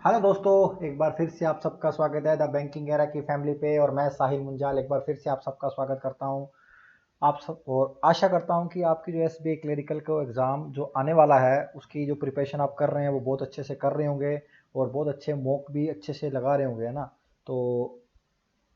Hello दोस्तों, एक बार फिर से आप सबका स्वागत है द बैंकिंग एरा की फैमिली पे। और मैं साहिल मुंजाल एक बार फिर से आप सबका स्वागत करता हूं। आप सब और आशा करता हूं कि आपकी जो एसबीआई क्लरिकल का एग्ज़ाम जो आने वाला है उसकी जो प्रिपरेशन आप कर रहे हैं वो बहुत अच्छे से कर रहे होंगे और बहुत अच्छे मॉक भी अच्छे से लगा रहे होंगे, है ना। तो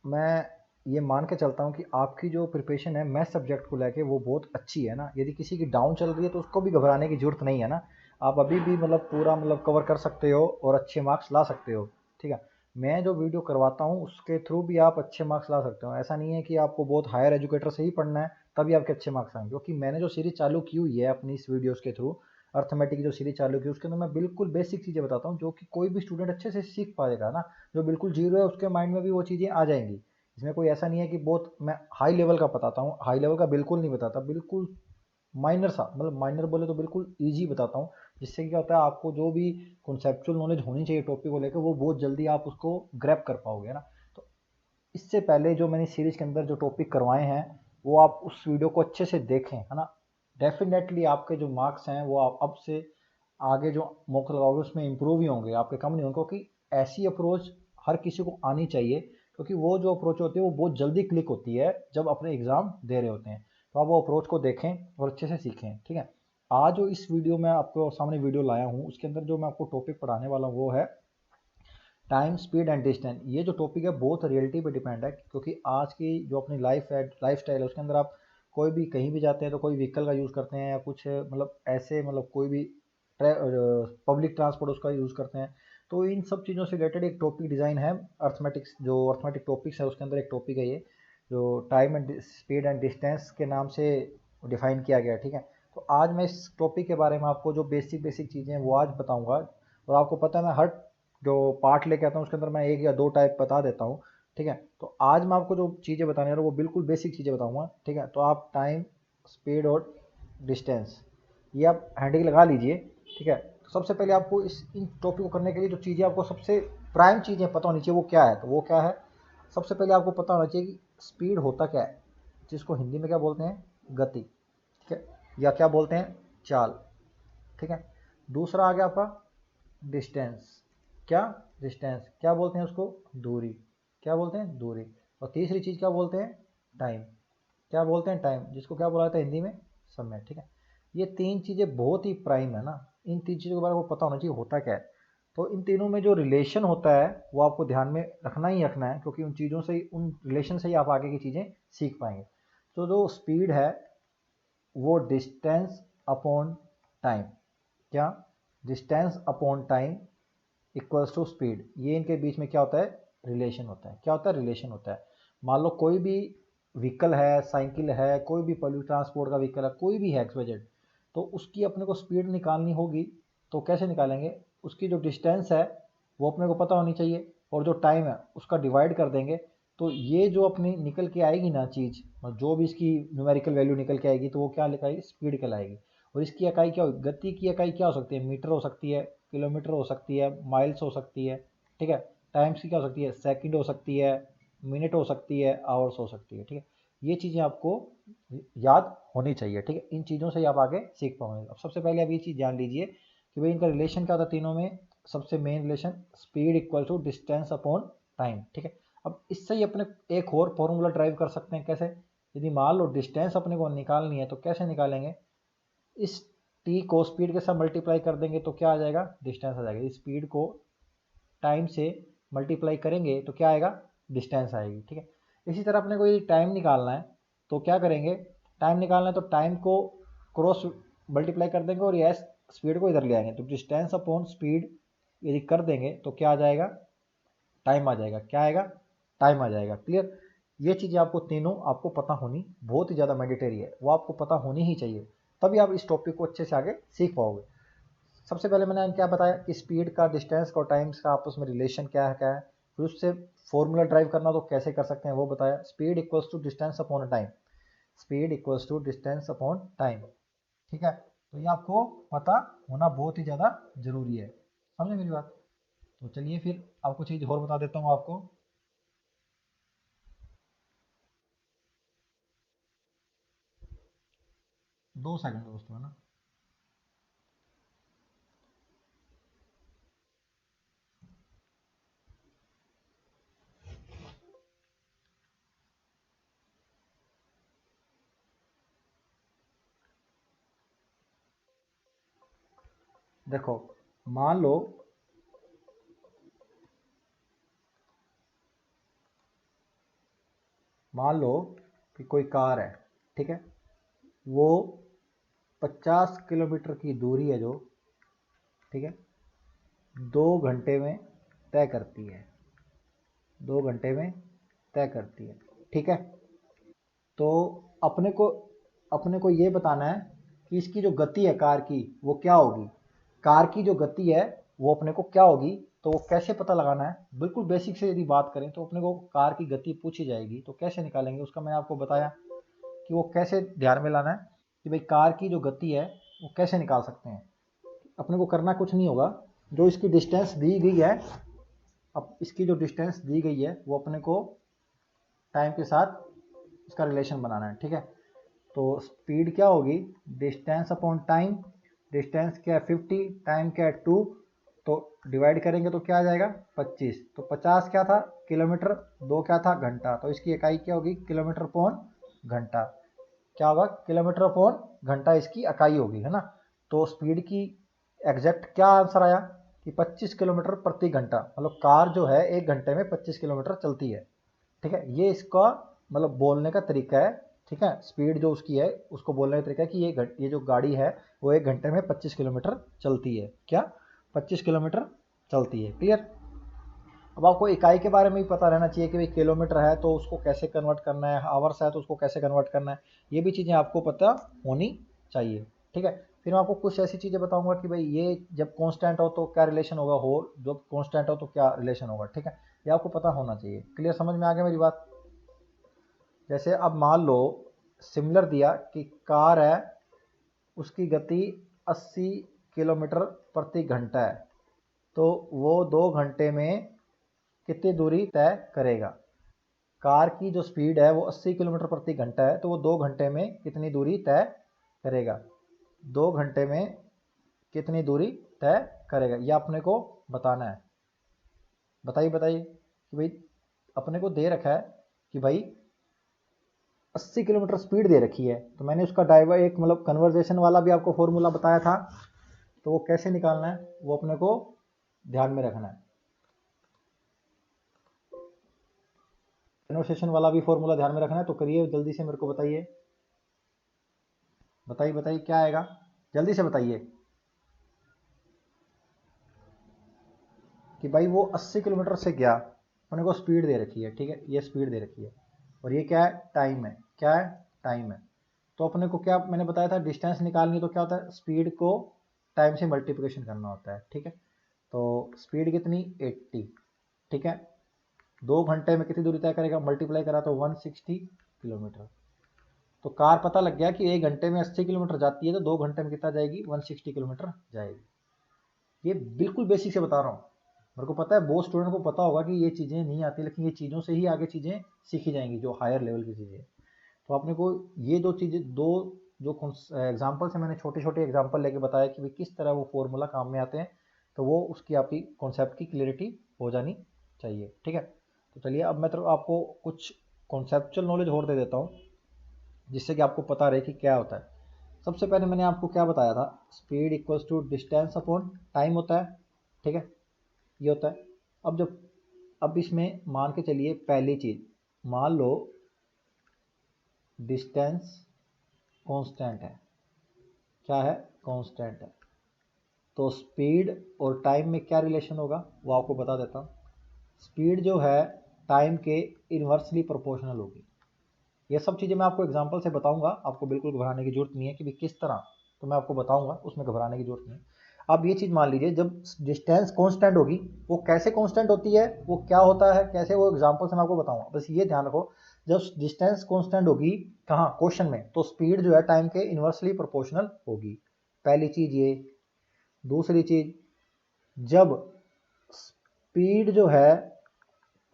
मैं ये मान के चलता हूँ कि आपकी जो प्रिपरेशन है मैथ सब्जेक्ट को लेके वो बहुत अच्छी है ना। यदि किसी की डाउन चल रही है तो उसको भी घबराने की ज़रूरत नहीं है ना। आप अभी भी पूरा कवर कर सकते हो और अच्छे मार्क्स ला सकते हो। ठीक है। मैं जो वीडियो करवाता हूँ उसके थ्रू भी आप अच्छे मार्क्स ला सकते हो। ऐसा नहीं है कि आपको बहुत हायर एजुकेटर से ही पढ़ना है तभी आपके अच्छे मार्क्स आएंगे, क्योंकि मैंने जो सीरीज चालू की हुई है अपनी इस वीडियोस के थ्रू, अर्थमेटिक की जो सीरीज चालू की उसके अंदर मैं बिल्कुल बेसिक चीज़ें बताता हूँ जो कि कोई भी स्टूडेंट अच्छे से सीख पाएगा ना। जो बिल्कुल जीरो है उसके माइंड में भी वो चीज़ें आ जाएंगी। इसमें कोई ऐसा नहीं है कि बहुत मैं हाई लेवल का बताता हूँ, हाई लेवल का बिल्कुल नहीं बताता, बिल्कुल माइनर सा, माइनर बोले तो बिल्कुल ईजी बताता हूँ। जिससे कि क्या होता है, आपको जो भी कॉन्सेप्चुअल नॉलेज होनी चाहिए टॉपिक को लेकर वो बहुत जल्दी आप उसको ग्रैब कर पाओगे ना। तो इससे पहले जो मैंने सीरीज के अंदर जो टॉपिक करवाए हैं वो आप उस वीडियो को अच्छे से देखें, है ना। डेफिनेटली आपके जो मार्क्स हैं वो आप अब से आगे जो मौका लगाओगे उसमें इंप्रूव ही होंगे, आपके कम नहीं होंगे। क्योंकि ऐसी अप्रोच हर किसी को आनी चाहिए, क्योंकि वो जो अप्रोच होती है वो बहुत जल्दी क्लिक होती है जब अपने एग्ज़ाम दे रहे होते हैं। तो आप वो अप्रोच को देखें और अच्छे से सीखें, ठीक है। आज जो इस वीडियो में आपको सामने वीडियो लाया हूँ उसके अंदर जो मैं आपको टॉपिक पढ़ाने वाला हूँ वो है टाइम, स्पीड एंड डिस्टेंस। ये जो टॉपिक है बहुत रियलिटी पे डिपेंड है, क्योंकि आज की जो अपनी लाइफ है, लाइफ स्टाइल है, उसके अंदर आप कोई भी कहीं भी जाते हैं तो कोई व्हीकल का यूज़ करते हैं या कुछ ऐसे कोई भी पब्लिक ट्रांसपोर्ट उसका यूज़ करते हैं। तो इन सब चीज़ों से रिलेटेड एक टॉपिक डिज़ाइन है। अर्थमेटिक्स जो अर्थमेटिक टॉपिक्स है उसके अंदर एक टॉपिक है ये, जो time and speed and distance के नाम से डिफाइन किया गया है, ठीक है। तो आज मैं इस टॉपिक के बारे में आपको जो बेसिक बेसिक चीज़ें हैं वो आज बताऊंगा। और आपको पता है मैं हर जो पार्ट लेके आता हूँ उसके अंदर मैं एक या दो टाइप बता देता हूँ, ठीक है। तो आज मैं आपको जो चीज़ें बताने जा रहा हूँ वो बिल्कुल बेसिक चीज़ें बताऊँगा, ठीक है। तो आप टाइम, स्पीड और डिस्टेंस ये आप हैंडिंग लगा लीजिए, ठीक है। तो सबसे पहले आपको इस इन टॉपिक को करने के लिए जो चीज़ें आपको सबसे प्राइम चीज़ें पता होनी चाहिए वो क्या है, तो वो क्या है। सबसे पहले आपको पता होना चाहिए कि स्पीड होता क्या है, जिसको हिंदी में क्या बोलते हैं, गति, ठीक है, या क्या बोलते हैं, चाल, ठीक है। दूसरा आ गया आपका डिस्टेंस। क्या, डिस्टेंस क्या बोलते हैं उसको, दूरी, क्या बोलते हैं, दूरी। और तीसरी चीज़ क्या बोलते हैं, टाइम, क्या बोलते हैं, टाइम, जिसको क्या बोला जाता है हिंदी में, समय, ठीक है। ये तीन चीज़ें बहुत ही प्राइम है ना। इन तीन चीज़ों के बारे में पता होना चाहिए होता क्या है। तो इन तीनों में जो रिलेशन होता है वो आपको ध्यान में रखना ही रखना है, क्योंकि उन चीज़ों से ही, उन रिलेशन से ही आप आगे की चीज़ें सीख पाएंगे। तो जो स्पीड है वो डिस्टेंस अपॉन टाइम, क्या, distance upon time equals to speed. ये इनके बीच में क्या होता है, रिलेशन होता है। क्या होता है, रिलेशन होता है। मान लो कोई भी व्हीकल है, साइकिल है, कोई भी पब्लिक ट्रांसपोर्ट का व्हीकल है, कोई भी है एक्सवाइजेड, तो उसकी अपने को स्पीड निकालनी होगी। तो कैसे निकालेंगे, उसकी जो डिस्टेंस है वो अपने को पता होनी चाहिए और जो टाइम है उसका डिवाइड कर देंगे। तो ये जो अपनी निकल के आएगी ना चीज़, जो भी इसकी न्यूमेरिकल वैल्यू निकल के आएगी तो वो क्या लिखाएगी, स्पीड कहलाएगी। और इसकी इकाई क्या होगी, गति की इकाई क्या हो सकती है, मीटर हो सकती है, किलोमीटर हो सकती है, माइल्स हो सकती है, ठीक है। टाइम्स की क्या हो सकती है, सेकंड हो सकती है, मिनट हो सकती है, आवर्स हो सकती है, ठीक है। ये चीज़ें आपको याद होनी चाहिए, ठीक है। इन चीज़ों से आप आगे सीख पाओगे। अब सबसे पहले आप ये चीज़ जान लीजिए कि भाई इनका रिलेशन क्या होता है तीनों में। सबसे main relation speed equal to distance upon time, ठीक है। अब इससे ही अपने एक और फॉर्मूला ड्राइव कर सकते हैं। कैसे, यदि मान लो डिस्टेंस अपने को निकालनी है तो कैसे निकालेंगे, इस टी को स्पीड के साथ मल्टीप्लाई कर देंगे तो क्या आ जाएगा, डिस्टेंस आ जाएगा। इस स्पीड को टाइम से मल्टीप्लाई करेंगे तो क्या आएगा, डिस्टेंस आएगी, ठीक है। इसी तरह अपने को ये टाइम निकालना है तो क्या करेंगे, टाइम निकालना है तो टाइम को क्रॉस मल्टीप्लाई कर देंगे और यस स्पीड को इधर ले आएंगे। तो डिस्टेंस अपॉन स्पीड यदि कर देंगे तो क्या आ जाएगा, टाइम आ जाएगा। क्या आएगा, टाइम आ जाएगा। क्लियर। ये चीज़ें आपको तीनों आपको पता होनी बहुत ही ज़्यादा मैंडेटरी है, वो आपको पता होनी ही चाहिए, तभी आप इस टॉपिक को अच्छे से आगे सीख पाओगे। सबसे पहले मैंने क्या बताया कि स्पीड का, डिस्टेंस का और टाइम्स का आपस में रिलेशन क्या है, क्या है। फिर उससे फॉर्मूला ड्राइव करना तो कैसे कर सकते हैं वो बताया। Speed equals to distance upon time, speed equals to distance upon time, ठीक है। तो ये आपको पता होना बहुत ही ज़्यादा जरूरी है, समझे मेरी बात। तो चलिए फिर आपको चीज़ और बता देता हूँ आपको। 2 सेकंड दोस्तों, है ना। देखो, मान लो मान लो कि कोई कार है, ठीक है, वो 50 किलोमीटर की दूरी है जो, ठीक है, 2 घंटे में तय करती है, 2 घंटे में तय करती है, ठीक है। तो अपने को अपने को ये बताना है कि इसकी जो गति है कार की वो क्या होगी, कार की जो गति है वो अपने को क्या होगी। तो वो कैसे पता लगाना है, बिल्कुल बेसिक से यदि बात करें तो अपने को कार की गति पूछी जाएगी तो कैसे निकालेंगे उसका मैंने आपको बताया कि वो कैसे ध्यान में लाना है कि भाई कार की जो गति है वो कैसे निकाल सकते हैं। अपने को करना कुछ नहीं होगा, जो इसकी डिस्टेंस दी गई है, अब इसकी जो डिस्टेंस दी गई है वो अपने को टाइम के साथ इसका रिलेशन बनाना है, ठीक है। तो स्पीड क्या होगी, डिस्टेंस अपॉन टाइम, डिस्टेंस क्या है 50, टाइम क्या है 2, तो डिवाइड करेंगे तो क्या आ जाएगा 25, तो 50 क्या था किलोमीटर, 2 क्या था घंटा, तो इसकी इकाई क्या होगी किलोमीटर अपॉन घंटा, क्या होगा किलोमीटर अपॉन घंटा इसकी इकाई होगी, है ना। तो स्पीड की एग्जैक्ट क्या आंसर आया कि 25 किलोमीटर प्रति घंटा, मतलब कार जो है 1 घंटे में 25 किलोमीटर चलती है, ठीक है। ये इसका मतलब बोलने का तरीका है, ठीक है। स्पीड जो उसकी है उसको बोलने का तरीका है कि ये जो गाड़ी है वो 1 घंटे में 25 किलोमीटर चलती है, क्या 25 किलोमीटर चलती है, क्लियर। अब आपको इकाई के बारे में भी पता रहना चाहिए कि भाई किलोमीटर है तो उसको कैसे कन्वर्ट करना है, आवर्स है तो उसको कैसे कन्वर्ट करना है, ये भी चीज़ें आपको पता होनी चाहिए, ठीक है। फिर मैं आपको कुछ ऐसी चीज़ें बताऊंगा कि भाई ये जब कांस्टेंट हो तो क्या रिलेशन होगा, हो जब कांस्टेंट हो तो क्या रिलेशन होगा, ठीक है। ये आपको पता होना चाहिए, क्लियर, समझ में आ गया मेरी बात। जैसे अब मान लो सिमिलर दिया कि कार है, उसकी गति 80 किलोमीटर प्रति घंटा है, तो वो 2 घंटे में कितनी दूरी तय करेगा। कार की जो स्पीड है वो 80 किलोमीटर प्रति घंटा है, तो वो 2 घंटे में कितनी दूरी तय करेगा, 2 घंटे में कितनी दूरी तय करेगा, ये अपने को बताना है। बताइए बताइए कि भाई अपने को दे रखा है कि भाई 80 किलोमीटर स्पीड दे रखी है, तो मैंने उसका डाइवर एक मतलब कन्वर्जेशन वाला भी आपको फॉर्मूला बताया था, तो वो कैसे निकालना है वो अपने को ध्यान में रखना है। कन्वर्सेशन वाला भी फॉर्मूला ध्यान में रखना है, तो करिए जल्दी से मेरे को बताइए, बताइए बताइए क्या आएगा, जल्दी से बताइए। कि भाई वो 80 किलोमीटर से गया, अपने को स्पीड दे रखी है, ठीक है, ये स्पीड दे रखी है, और ये क्या है टाइम है, क्या है टाइम है। तो अपने को क्या मैंने बताया था डिस्टेंस निकालनी, तो क्या होता है स्पीड को टाइम से मल्टीप्लिकेशन करना होता है, ठीक है। तो स्पीड कितनी 80, ठीक है, 2 घंटे में कितनी दूरी तय करेगा, मल्टीप्लाई करा तो 160 किलोमीटर। तो कार पता लग गया कि 1 घंटे में 80 किलोमीटर जाती है, तो 2 घंटे में कितना जाएगी 160 किलोमीटर जाएगी। ये बिल्कुल बेसिक से बता रहा हूँ, मेरे को पता है बहुत स्टूडेंट को पता होगा कि ये चीज़ें नहीं आती, लेकिन ये चीज़ों से ही आगे चीज़ें सीखी जाएंगी जो हायर लेवल की चीज़ें। तो आपने को ये दो चीज़ें, दो जो एग्जाम्पल से मैंने छोटे छोटे एग्जाम्पल लेके बताया कि भाई किस तरह वो फॉर्मूला काम में आते हैं, तो वो उसकी आपकी कॉन्सेप्ट की क्लियरिटी हो जानी चाहिए, ठीक है। तो चलिए अब मैं तो आपको कुछ कॉन्सेप्चुअल नॉलेज और दे देता हूँ जिससे कि आपको पता रहे कि क्या होता है। सबसे पहले मैंने आपको क्या बताया था, speed equals to distance upon time होता है, ठीक है, ये होता है। अब जब अब इसमें मान के चलिए पहली चीज़, मान लो डिस्टेंस कांस्टेंट है, क्या है कांस्टेंट है, तो स्पीड और टाइम में क्या रिलेशन होगा वो आपको बता देता हूँ। स्पीड जो है टाइम के इन्वर्सली प्रोपोर्शनल होगी। ये सब चीज़ें मैं आपको एग्जांपल से बताऊंगा, आपको बिल्कुल घबराने की जरूरत नहीं है कि भी किस तरह, तो मैं आपको बताऊंगा, उसमें घबराने की जरूरत नहीं है। अब ये चीज़ मान लीजिए जब डिस्टेंस कांस्टेंट होगी, वो कैसे कांस्टेंट होती है, वो क्या होता है कैसे, वो एग्जांपल से मैं आपको बताऊंगा, बस ये ध्यान रखो। जब डिस्टेंस कांस्टेंट होगी कहाँ क्वेश्चन में, तो स्पीड जो है टाइम के इन्वर्सली प्रोपोर्शनल होगी, पहली चीज़ ये। दूसरी चीज़, जब स्पीड जो है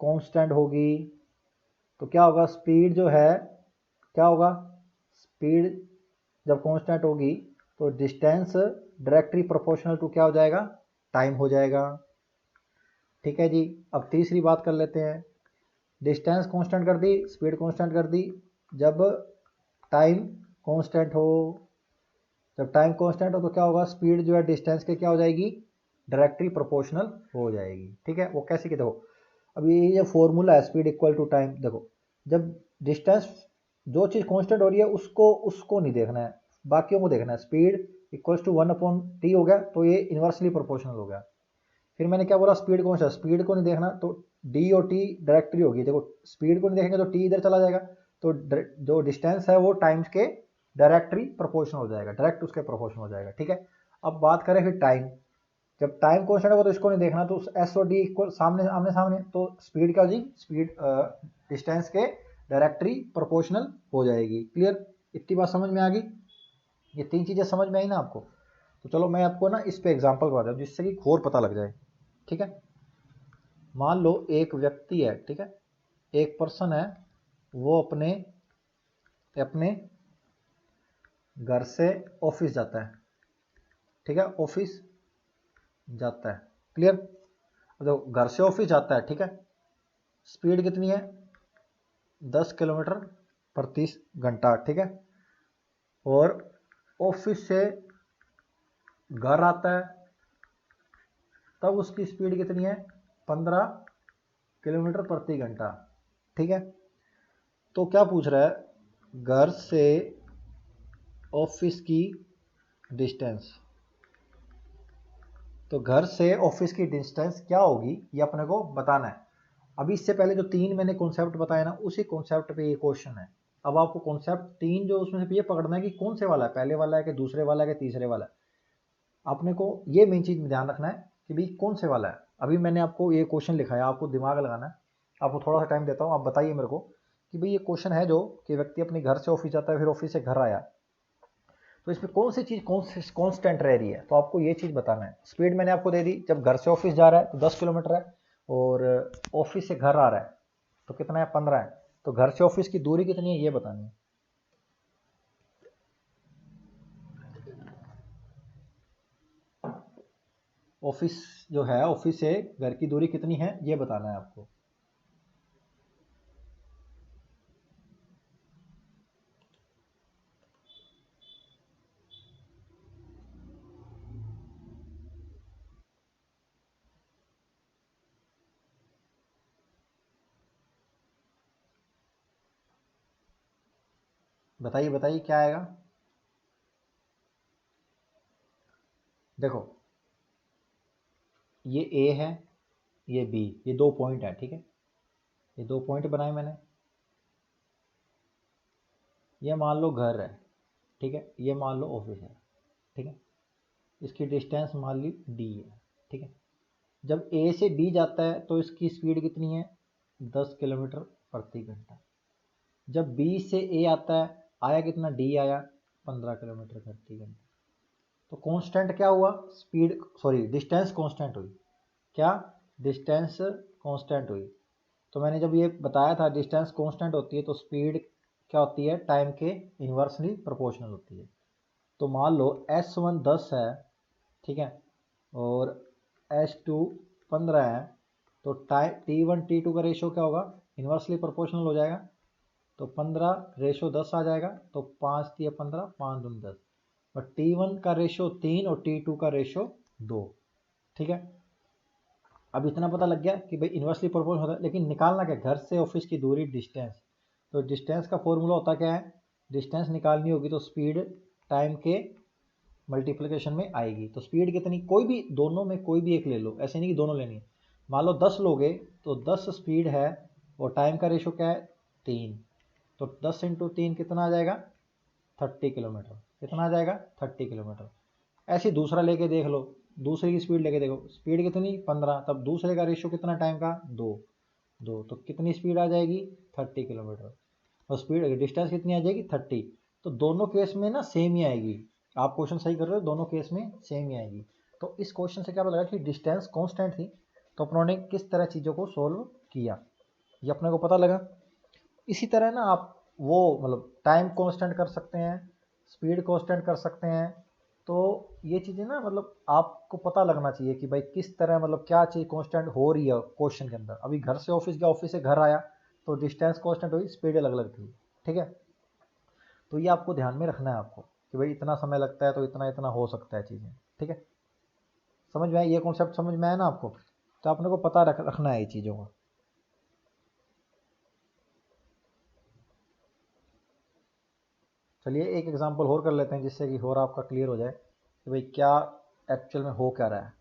कांस्टेंट होगी तो क्या होगा, स्पीड जो है क्या होगा, स्पीड जब कांस्टेंट होगी तो डिस्टेंस डायरेक्टली प्रोपोर्शनल टू क्या हो जाएगा, टाइम हो जाएगा, ठीक है जी। अब तीसरी बात कर लेते हैं, डिस्टेंस कांस्टेंट कर दी, स्पीड कांस्टेंट कर दी, जब टाइम कांस्टेंट हो, जब टाइम कांस्टेंट हो तो क्या होगा, स्पीड जो है डिस्टेंस के क्या हो जाएगी, डायरेक्टली प्रोपोर्शनल हो जाएगी। ठीक है, वो कैसे कि देखो अभी ये फॉर्मूला है स्पीड इक्वल टू टाइम। देखो जब डिस्टेंस जो चीज़ कांस्टेंट हो रही है उसको उसको नहीं देखना है, बाकियों को देखना है। स्पीड इक्वल्स टू 1/t हो गया तो ये इन्वर्सली प्रोपोर्शनल हो गया। फिर मैंने क्या बोला, स्पीड कौन सा, स्पीड को नहीं देखना तो डी और टी डायरेक्टली होगी। देखो स्पीड को नहीं देखेंगे तो टी इधर चला जाएगा, तो जो डिस्टेंस है वो टाइम्स के डायरेक्टली प्रोपोर्शनल हो जाएगा, डायरेक्ट उसके प्रोपोर्शनल हो जाएगा। ठीक है, अब बात करें फिर टाइम। जब टाइम कॉन्स्टेंट होगा तो इसको नहीं देखना, तो एस और डी इक्वल सामने आमने सामने, तो स्पीड क्या हो जाएगी, स्पीड डिस्टेंस के डायरेक्टली प्रोपोर्शनल हो जाएगी। क्लियर, इतनी बात समझ में आ गई, ये तीन चीजें समझ में आई ना आपको। तो चलो मैं आपको ना इस पे एग्जांपल बता दूं जिससे कि और पता लग जाए। ठीक है, मान लो एक व्यक्ति है, ठीक है, एक पर्सन है, वो अपने अपने घर से ऑफिस जाता है। ठीक है, ऑफिस जाता है, क्लियर। तो घर से ऑफिस जाता है, ठीक है, स्पीड कितनी है, 10 किलोमीटर प्रति घंटा। ठीक है, और ऑफिस से घर आता है तब उसकी स्पीड कितनी है, 15 किलोमीटर प्रति घंटा। ठीक है, तो क्या पूछ रहा है, घर से ऑफिस की डिस्टेंस। तो घर से ऑफिस की डिस्टेंस क्या होगी ये अपने को बताना है। अभी इससे पहले जो तीन मैंने कॉन्सेप्ट बताया ना, उसी कॉन्सेप्ट पे ये क्वेश्चन है। अब आपको कॉन्सेप्ट तीन जो उसमें से ये पकड़ना है कि कौन से वाला है, पहले वाला है कि दूसरे वाला है कि तीसरे वाला है। अपने को ये मेन चीज में ध्यान रखना है कि भाई कौन से वाला है। अभी मैंने आपको ये क्वेश्चन लिखा है, आपको दिमाग लगाना है। आपको थोड़ा सा टाइम देता हूँ, आप बताइए मेरे को कि भाई ये क्वेश्चन है जो कि व्यक्ति अपने घर से ऑफिस जाता है फिर ऑफिस से घर आया, तो इसमें कौन सी चीज कॉन्स्टेंट रह रही है। तो आपको ये चीज बताना है। स्पीड मैंने आपको दे दी, जब घर से ऑफिस जा रहा है तो 10 किलोमीटर है, और ऑफिस से घर आ रहा है तो कितना है, 15 है। तो घर से ऑफिस की दूरी कितनी है ये बतानी है। ऑफिस जो है, ऑफिस से घर की दूरी कितनी है ये बताना है आपको। बताइए बताइए क्या आएगा। देखो ये ए है, ये बी, ये दो पॉइंट है। ठीक है, ये दो पॉइंट बनाए मैंने। ये मान लो घर है, ठीक है, ये मान लो ऑफिस है। ठीक है, इसकी डिस्टेंस मान ली डी है। ठीक है, जब ए से बी जाता है तो इसकी स्पीड कितनी है, 10 किलोमीटर प्रति घंटा। जब बी से ए आता है, आया कितना, डी आया 15 किलोमीटर प्रति घंटा। तो कांस्टेंट क्या हुआ, स्पीड सॉरी डिस्टेंस कांस्टेंट हुई। क्या, डिस्टेंस कांस्टेंट हुई। तो मैंने जब ये बताया था डिस्टेंस कांस्टेंट होती है तो स्पीड क्या होती है, टाइम के इन्वर्सली प्रोपोर्शनल होती है। तो मान लो S1 10 है, ठीक है, और S2 15 है, तो टाइम T1 T2 का रेशियो क्या होगा, इन्वर्सली प्रोपोर्शनल हो जाएगा। तो 15 रेशो 10 आ जाएगा, तो 5 दिया 15, 5 दूनी 10। और T1 का रेशो 3 और T2 का रेशो 2। ठीक है, अब इतना पता लग गया कि भाई इन्वर्सली प्रोपोर्शनल होता है। लेकिन निकालना क्या, घर से ऑफिस की दूरी डिस्टेंस। तो डिस्टेंस का फॉर्मूला होता क्या है, डिस्टेंस निकालनी होगी तो स्पीड टाइम के मल्टीप्लिकेशन में आएगी। तो स्पीड कितनी, कोई भी दोनों में कोई भी एक ले लो, ऐसे नहीं कि दोनों लेनी है। मान लो 10 लोगे तो 10 स्पीड है और टाइम का रेशो क्या है, 3। तो 10 इंटू 3 कितना आ जाएगा, 30 किलोमीटर। कितना आ जाएगा, 30 किलोमीटर। ऐसे दूसरा लेके देख लो, दूसरे की स्पीड लेके देखो, स्पीड कितनी 15, तब दूसरे का रेशियो कितना टाइम का, 2। तो कितनी स्पीड आ जाएगी, 30 किलोमीटर। और स्पीड डिस्टेंस कितनी आ जाएगी, 30। तो दोनों केस में ना सेम ही आएगी। आप क्वेश्चन सही कर रहे हो, दोनों केस में सेम ही आएगी। तो इस क्वेश्चन से क्या पता लगा कि डिस्टेंस कांस्टेंट थी, तो अपनों ने किस तरह चीज़ों को सोल्व किया ये अपने को पता लगा। इसी तरह ना आप वो मतलब टाइम कांस्टेंट कर सकते हैं, स्पीड कांस्टेंट कर सकते हैं। तो ये चीज़ें ना मतलब आपको पता लगना चाहिए कि भाई किस तरह मतलब क्या चीज़ कांस्टेंट हो रही है क्वेश्चन के अंदर। अभी घर से ऑफिस गया, ऑफिस से घर आया, तो डिस्टेंस कांस्टेंट हुई, स्पीड अलग अलग थी। ठीक है, तो ये आपको ध्यान में रखना है आपको। कि भाई इतना समय लगता है तो इतना इतना हो सकता है चीज़ें। ठीक है, समझ में आया? ये कॉन्सेप्ट समझ में आया ना आपको? तो अपने को पता रखना है ये चीज़ों को। चलिए एक एग्जांपल और कर लेते हैं जिससे कि और आपका क्लियर हो जाए कि भाई क्या एक्चुअल में हो क्या रहा है।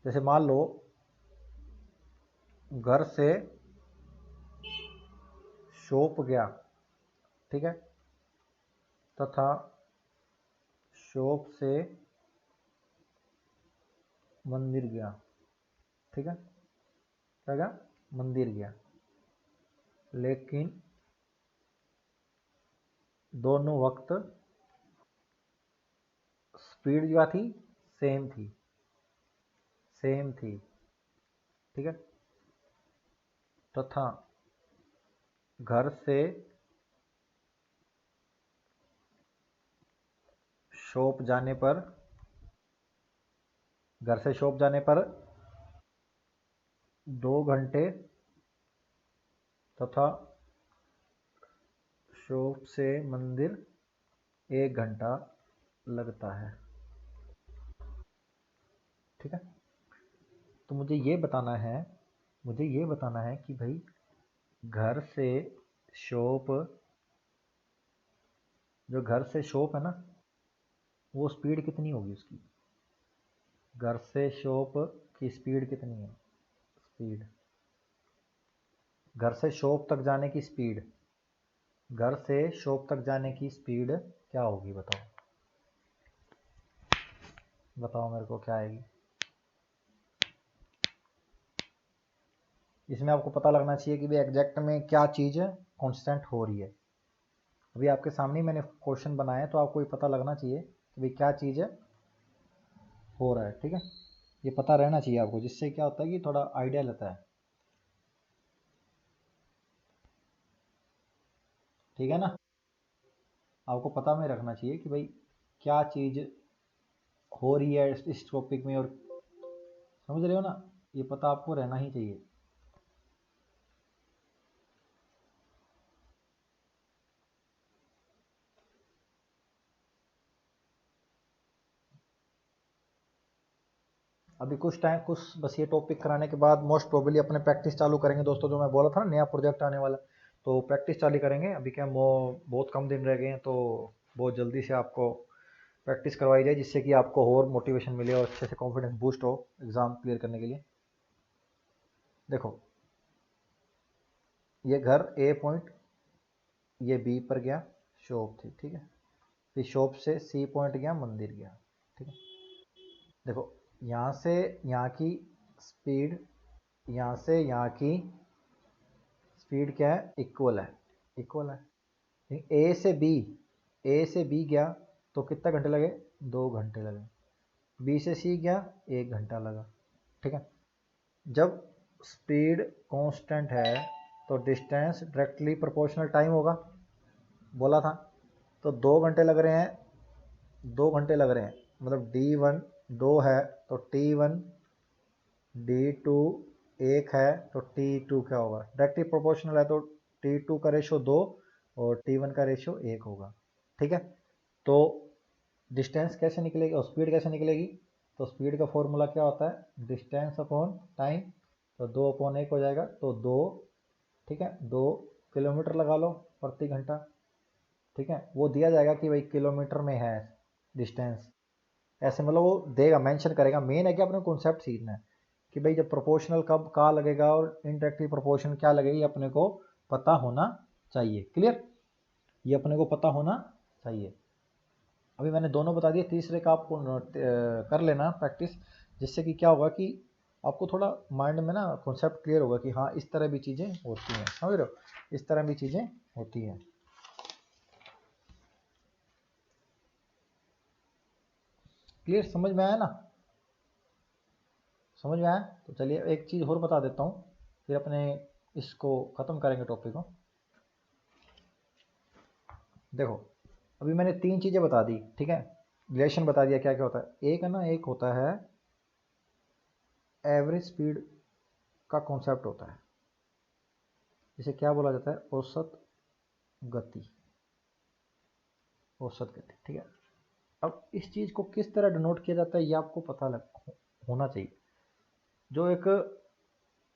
जैसे मान लो घर से शॉप गया, ठीक है, तथा शॉप से मंदिर गया। ठीक है, क्या गया? मंदिर गया। लेकिन दोनों वक्त स्पीड क्या थी? सेम थी, सेम थी। ठीक है, तथा घर से शॉप जाने पर, घर से शॉप जाने पर 2 घंटे तथा शॉप से मंदिर 1 घंटा लगता है। ठीक है, तो मुझे ये बताना है, मुझे ये बताना है कि भाई घर से शॉप, जो घर से शॉप है ना, वो स्पीड कितनी होगी उसकी? घर से शॉप की स्पीड कितनी है? स्पीड, घर से शॉप तक जाने की स्पीड, घर से शॉप तक जाने की स्पीड क्या होगी? बताओ, बताओ मेरे को क्या आएगी? इसमें आपको पता लगना चाहिए कि भाई एग्जैक्ट में क्या चीज़ कांस्टेंट हो रही है। अभी आपके सामने ही मैंने क्वेश्चन बनाया, तो आपको ये पता लगना चाहिए कि भाई क्या चीज़ हो रहा है। ठीक है, ये पता रहना चाहिए आपको, जिससे क्या होता है कि थोड़ा आइडिया लेता है। ठीक है ना, आपको पता में रखना चाहिए कि भाई क्या चीज़ हो रही है इस टॉपिक में, और समझ रहे हो ना, ये पता आपको रहना ही चाहिए। अभी कुछ टाइम, कुछ बस ये टॉपिक कराने के बाद मोस्ट प्रोबेबली अपने प्रैक्टिस चालू करेंगे दोस्तों। जो मैं बोला था ना, नया प्रोजेक्ट आने वाला, तो प्रैक्टिस चालू करेंगे। अभी क्या वो बहुत कम दिन रह गए हैं, तो बहुत जल्दी से आपको प्रैक्टिस करवाई जाए, जिससे कि आपको और मोटिवेशन मिले और अच्छे से कॉन्फिडेंस बूस्ट हो एग्ज़ाम क्लियर करने के लिए। देखो, ये घर ए पॉइंट, ये बी पर गया, शॉप थी। ठीक है, फिर शॉप से सी पॉइंट गया, मंदिर गया। ठीक है, देखो यहाँ से यहाँ की स्पीड, यहाँ से यहाँ की स्पीड क्या है? इक्वल है, इक्वल है। ए से बी, ए से बी गया तो कितना घंटे लगे? 2 घंटे लगे। बी से सी गया, 1 घंटा लगा। ठीक है, जब स्पीड कांस्टेंट है तो डिस्टेंस डायरेक्टली प्रोपोर्शनल टाइम होगा, बोला था। तो 2 घंटे लग रहे हैं, 2 घंटे लग रहे हैं, मतलब D1 2 है तो T1, D2 1 है तो T2 क्या होगा? डायरेक्टली प्रोपोर्शनल है तो T2 का रेशो 2 और T1 का रेशो 1 होगा। ठीक है, तो डिस्टेंस कैसे निकलेगी और स्पीड कैसे निकलेगी? तो स्पीड का फॉर्मूला क्या होता है? Distance upon time. तो 2/1 हो जाएगा, तो 2, ठीक है, 2 किलोमीटर लगा लो प्रति घंटा। ठीक है, वो दिया जाएगा कि भाई किलोमीटर में है डिस्टेंस, ऐसे मतलब वो देगा, मेंशन करेगा। मेन है कि अपने कॉन्सेप्ट सीखना है कि भाई जब प्रोपोर्शनल कब कहाँ लगेगा और इनडायरेक्टली प्रोपोर्शन क्या लगेगी, अपने को पता होना चाहिए। क्लियर, ये अपने को पता होना चाहिए। अभी मैंने दोनों बता दिए, तीसरे का आपको कर लेना प्रैक्टिस, जिससे कि क्या होगा कि आपको थोड़ा माइंड में ना कॉन्सेप्ट क्लियर होगा कि हाँ इस तरह भी चीज़ें होती हैं। समझ रहे हो, इस तरह भी चीज़ें होती हैं। क्लियर, समझ में आया ना? समझ में आया? तो चलिए एक चीज़ और बता देता हूँ, फिर अपने इसको ख़त्म करेंगे टॉपिक को। देखो, अभी मैंने 3 चीज़ें बता दी। ठीक है, रिलेशन बता दिया क्या क्या होता है। एक है ना, एक होता है एवरेज स्पीड का कॉन्सेप्ट होता है, जिसे क्या बोला जाता है? औसत गति। औसत गति, ठीक है। अब इस चीज़ को किस तरह डिनोट किया जाता है ये आपको पता होना चाहिए। जो एक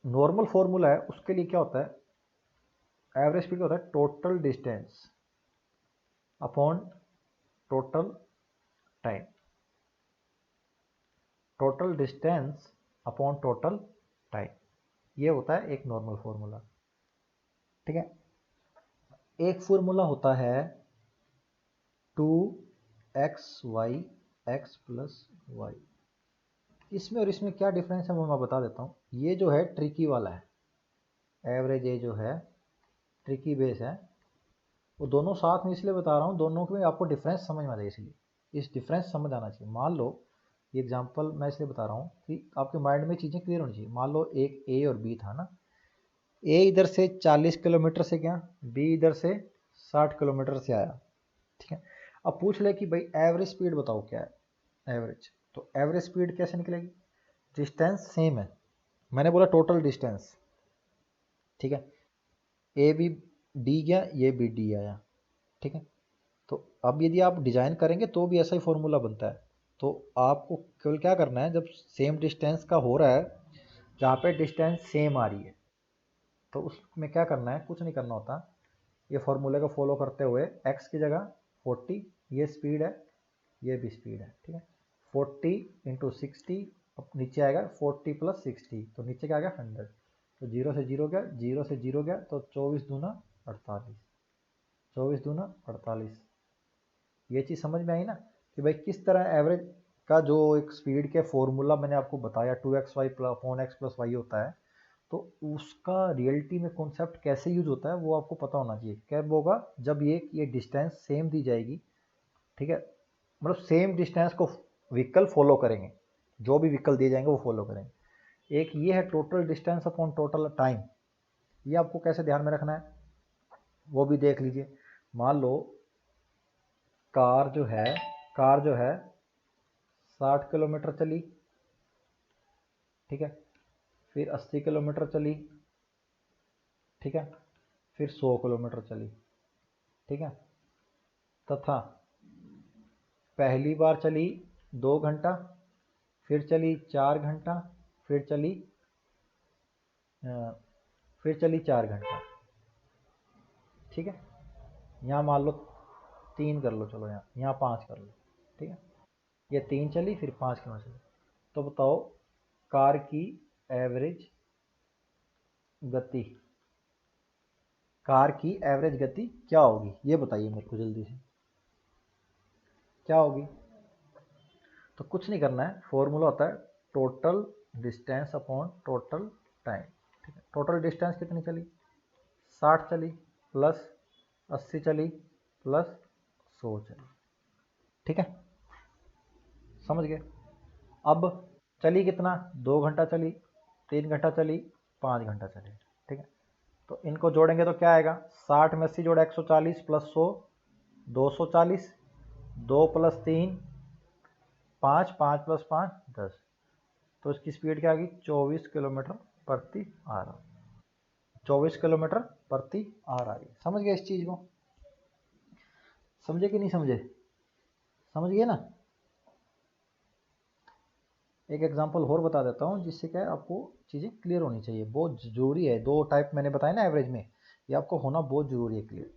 नॉर्मल फॉर्मूला है उसके लिए क्या होता है, एवरेज स्पीड होता है total distance upon total time, total distance upon total time, ये होता है एक नॉर्मल फॉर्मूला, ठीक है। एक फॉर्मूला होता है 2xy x प्लस वाई। इसमें और इसमें क्या डिफरेंस है वो मैं बता देता हूँ। ये जो है ट्रिकी वाला है, एवरेज ये जो है ट्रिकी बेस है, वो दोनों साथ में इसलिए बता रहा हूँ, दोनों में आपको डिफरेंस समझ में आ जाए, इसलिए इस डिफरेंस समझ आना चाहिए। मान लो ये एग्जांपल मैं इसलिए बता रहा हूँ कि आपके माइंड में चीज़ें क्लियर होनी चाहिए। मान लो एक ए और बी था ना, ए इधर से 40 किलोमीटर से गया, बी इधर से 60 किलोमीटर से आया, ठीक है। अब पूछ ले कि भाई एवरेज स्पीड बताओ क्या है एवरेज, तो एवरेज स्पीड कैसे निकलेगी, डिस्टेंस सेम है, मैंने बोला टोटल डिस्टेंस, ठीक है। ए बी डी गया, ये बी डी आया, ठीक है। तो अब यदि आप डिजाइन करेंगे तो भी ऐसा ही फॉर्मूला बनता है। तो आपको केवल क्या करना है, जब सेम डिस्टेंस का हो रहा है, जहाँ पे डिस्टेंस सेम आ रही है, तो उसमें क्या करना है, कुछ नहीं करना होता, ये फॉर्मूले को फॉलो करते हुए x की जगह 40, ये स्पीड है, ये भी स्पीड है, ठीक है। 40 इंटू 60, अब नीचे आएगा 40 प्लस 60, तो नीचे क्या आ गया 100, तो जीरो से जीरो गया, जीरो से जीरो गया, तो 24 दूना 48, 24 दूना 48। ये चीज़ समझ में आई ना कि भाई किस तरह एवरेज का जो एक स्पीड के फॉर्मूला मैंने आपको बताया 2xy upon x plus Y होता है, तो उसका रियलिटी में कॉन्सेप्ट कैसे यूज होता है वो आपको पता होना चाहिए। कब होगा, जब ये डिस्टेंस सेम दी जाएगी, ठीक है, मतलब सेम डिस्टेंस को व्हीकल फॉलो करेंगे, जो भी व्हीकल दिए जाएंगे वो फॉलो करेंगे। एक ये है total distance upon total time, ये आपको कैसे ध्यान में रखना है वो भी देख लीजिए। मान लो कार जो है, कार जो है 60 किलोमीटर चली, ठीक है, फिर 80 किलोमीटर चली, ठीक है, फिर 100 किलोमीटर चली, ठीक है, तथा पहली बार चली 2 घंटा, फिर चली 4 घंटा, फिर चली फिर चली 4 घंटा, ठीक है। यहाँ मान लो 3 कर लो, चलो यहाँ 5 कर लो, ठीक है। ये 3 चली फिर 5 किलोमीटर चली, तो बताओ कार की एवरेज गति, कार की एवरेज गति क्या होगी ये बताइए मेरे को जल्दी से, क्या होगी। तो कुछ नहीं करना है, फॉर्मूला होता है total distance upon total time, ठीक है। टोटल डिस्टेंस कितनी चली, 60 चली प्लस 80 चली प्लस 100 चली, ठीक है, समझ गए। अब चली कितना, 2 घंटा चली, 3 घंटा चली, 5 घंटा चली, ठीक है। तो इनको जोड़ेंगे तो क्या आएगा, 60 में 80 जोड़ा 140 प्लस 100 240, 2 प्लस 3 5, 5 प्लस 5 10, तो इसकी स्पीड क्या आ गई 24 किलोमीटर प्रति आवर, 24 किलोमीटर प्रति आवर आ गई। समझ गए इस चीज़ को, समझे कि नहीं समझे, समझ गए ना। एक एग्जांपल और बता देता हूँ जिससे क्या है आपको चीज़ें क्लियर होनी चाहिए, बहुत ज़रूरी है। दो टाइप मैंने बताया ना एवरेज में, ये आपको होना बहुत ज़रूरी है, क्लियर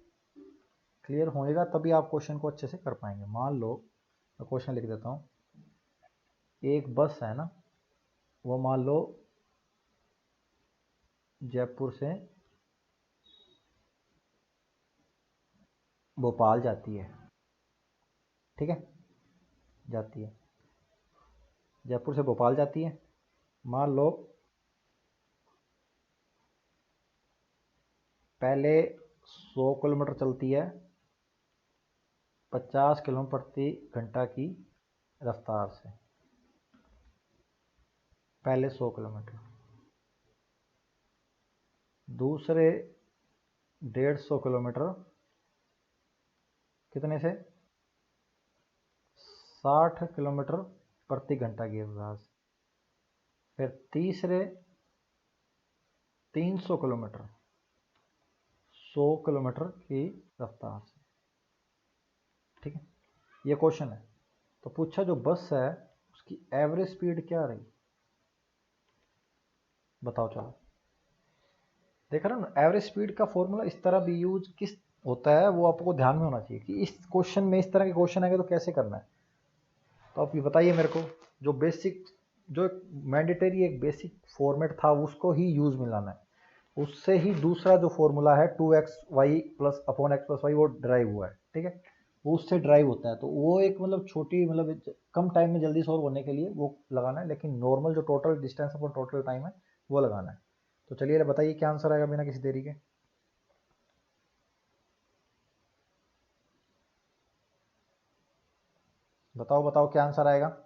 क्लियर होएगा तभी आप क्वेश्चन को अच्छे से कर पाएंगे। मान लो मैं क्वेश्चन लिख देता हूँ, एक बस है ना, वो मान लो जयपुर से भोपाल जाती है, ठीक है, जाती है, जयपुर से भोपाल जाती है। मान लो पहले 100 किलोमीटर चलती है 50 किलोमीटर प्रति घंटा की रफ्तार से, पहले 100 किलोमीटर, दूसरे 150 किलोमीटर कितने से 60 किलोमीटर प्रति घंटा की रफ्तार से, फिर तीसरे 300 किलोमीटर 100 किलोमीटर की रफ्तार से, ठीक है। ये क्वेश्चन है। तो पूछा जो बस है उसकी एवरेज स्पीड क्या रही, बताओ। चलो देख रहे हो ना, एवरेज स्पीड का फॉर्मूला इस तरह भी यूज किस होता है वो आपको ध्यान में होना चाहिए कि इस क्वेश्चन में इस तरह के क्वेश्चन आएंगे तो कैसे करना है। तो आप ये बताइए मेरे को, जो बेसिक जो मैंडेटरी एक बेसिक फॉर्मेट था उसको ही यूज में लाना है, उससे ही दूसरा जो फॉर्मूला है 2xy plus upon x plus y वो ड्राइव हुआ है, ठीक है, वो उससे ड्राइव होता है। तो वो एक मतलब छोटी मतलब कम टाइम में जल्दी सॉल्व होने के लिए वो लगाना है, लेकिन नॉर्मल जो total distance upon total time है वो लगाना है। तो चलिए बताइए क्या आंसर आएगा बिना किसी देरी के। बताओ बताओ क्या आंसर आएगा।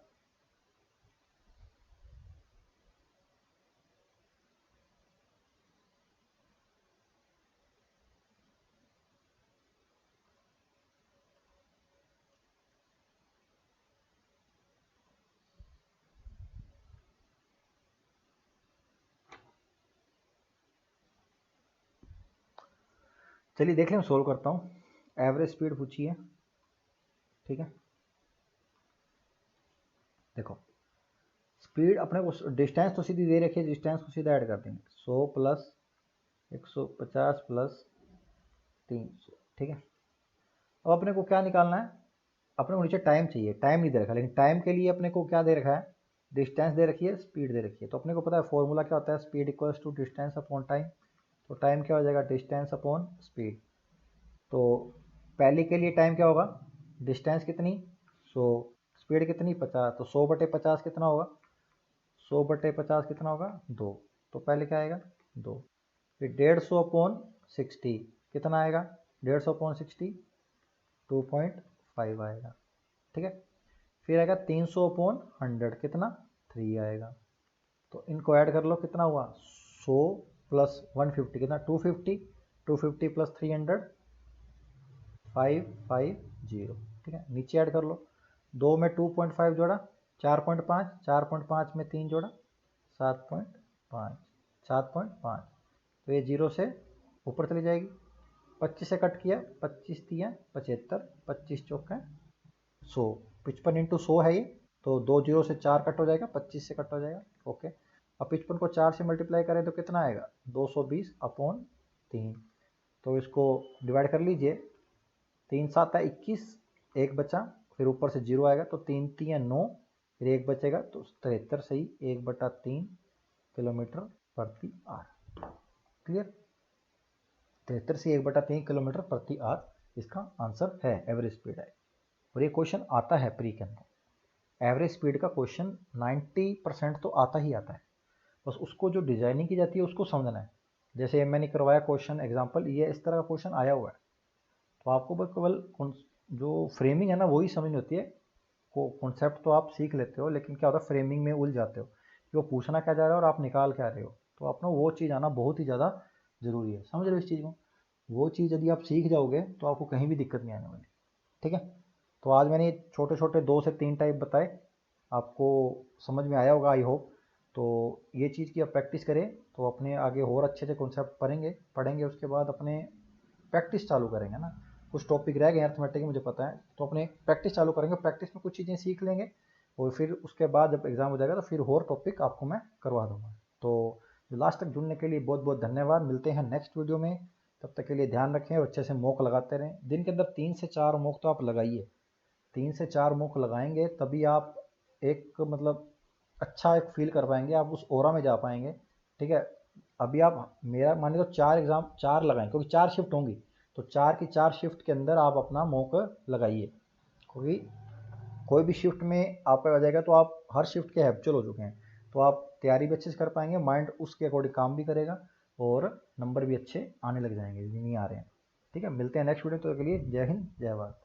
चलिए देख लें, सोल्व करता हूँ। एवरेज स्पीड पूछी है, ठीक है। देखो स्पीड अपने को डिस्टेंस तो सीधी दे रखी है, डिस्टेंस को सीधा ऐड कर देंगे, 100 प्लस 150 प्लस 300, ठीक है। अब अपने को क्या निकालना है, अपने को नीचे टाइम चाहिए, टाइम नहीं दे रखा, लेकिन टाइम के लिए अपने को क्या दे रखा है, डिस्टेंस दे रखी है, स्पीड दे रखी है। तो अपने को पता है फॉर्मूला क्या होता है, speed equals to distance upon time. तो टाइम क्या हो जाएगा, डिस्टेंस अपॉन स्पीड। तो पहले के लिए टाइम क्या होगा, डिस्टेंस कितनी 100, स्पीड कितनी 50, तो 100/50 कितना होगा, 100/50 कितना होगा 2। तो पहले क्या आएगा 2। फिर 150/60 कितना आएगा, 150/60 2.5 आएगा, ठीक है। फिर आएगा 300/100 कितना 3 आएगा। तो इनको ऐड कर लो, कितना हुआ 100 प्लस 150 कितना 250, 250 प्लस 300 550, ठीक है। नीचे ऐड कर लो, 2 में 2.5 जोड़ा 4.5, 4.5 में 3 जोड़ा 7.5, 7.5। तो ये 0 से ऊपर चली जाएगी, 25 से कट किया, 25 दिया 75, 25 चौका 100, 55 इंटू 100 है ये। तो 2 जीरो से 4 कट हो जाएगा, 25 से कट हो जाएगा, ओके। अब 55 को 4 से मल्टीप्लाई करें तो कितना आएगा 220/3। तो इसको डिवाइड कर लीजिए, 3 7 है 21, एक बचा, फिर ऊपर से 0 आएगा, तो 3 3 9, फिर एक बचेगा, तो 73 सही 1/3 किलोमीटर प्रति आवर। क्लियर, 73 से 1/3 किलोमीटर प्रति आवर इसका आंसर है, एवरेज स्पीड है। और ये क्वेश्चन आता है प्री के अंदर, एवरेज स्पीड का क्वेश्चन 90% तो आता ही आता है, बस उसको जो डिजाइनिंग की जाती है उसको समझना है। जैसे मैंने करवाया क्वेश्चन एग्जांपल, ये इस तरह का क्वेश्चन आया हुआ है, तो आपको बस केवल जो फ्रेमिंग है ना वही समझनी होती है। कॉन्सेप्ट तो आप सीख लेते हो, लेकिन क्या होता है फ्रेमिंग में उलझ जाते हो कि वो पूछना क्या जा रहा है और आप निकाल क्या रहे हो। तो अपना वो चीज़ आना बहुत ही ज़्यादा ज़रूरी है, समझ रहे हो इस चीज़ को। वो चीज़ यदि आप सीख जाओगे तो आपको कहीं भी दिक्कत नहीं आने वाली, ठीक है। तो आज मैंने छोटे छोटे 2 से 3 टाइप बताए, आपको समझ में आया होगा आई होप। तो ये चीज़ की आप प्रैक्टिस करें तो अपने आगे और अच्छे से कॉन्सेप्ट पढ़ेंगे, उसके बाद अपने प्रैक्टिस चालू करेंगे ना। कुछ टॉपिक रह गए अर्थमेटिक मुझे पता है, तो अपने प्रैक्टिस चालू करेंगे, प्रैक्टिस में कुछ चीज़ें सीख लेंगे, और फिर उसके बाद जब एग्ज़ाम हो जाएगा तो फिर और टॉपिक आपको मैं करवा दूंगा। तो लास्ट तक जुड़ने के लिए बहुत बहुत धन्यवाद, मिलते हैं नेक्स्ट वीडियो में। तब तक के लिए ध्यान रखें और अच्छे से मॉक लगाते रहें, दिन के अंदर 3 से 4 मॉक तो आप लगाइए, 3 से 4 मॉक लगाएंगे तभी आप एक मतलब अच्छा एक फील कर पाएंगे, आप उस ओरा में जा पाएंगे, ठीक है। अभी आप मेरा मानिए तो 4 एग्ज़ाम 4 लगाएं, क्योंकि 4 शिफ्ट होंगी, तो 4 की 4 शिफ्ट के अंदर आप अपना मॉक लगाइए, क्योंकि कोई भी शिफ्ट में आपका आ जाएगा तो आप हर शिफ्ट के हैप्चुअल हो चुके हैं, तो आप तैयारी भी अच्छे से कर पाएंगे, माइंड उसके अकॉर्डिंग काम भी करेगा, और नंबर भी अच्छे आने लग जाएंगे यदि नहीं आ रहे हैं, ठीक है। मिलते हैं नेक्स्ट वीडियो, तो के लिए जय हिंद जय भारत।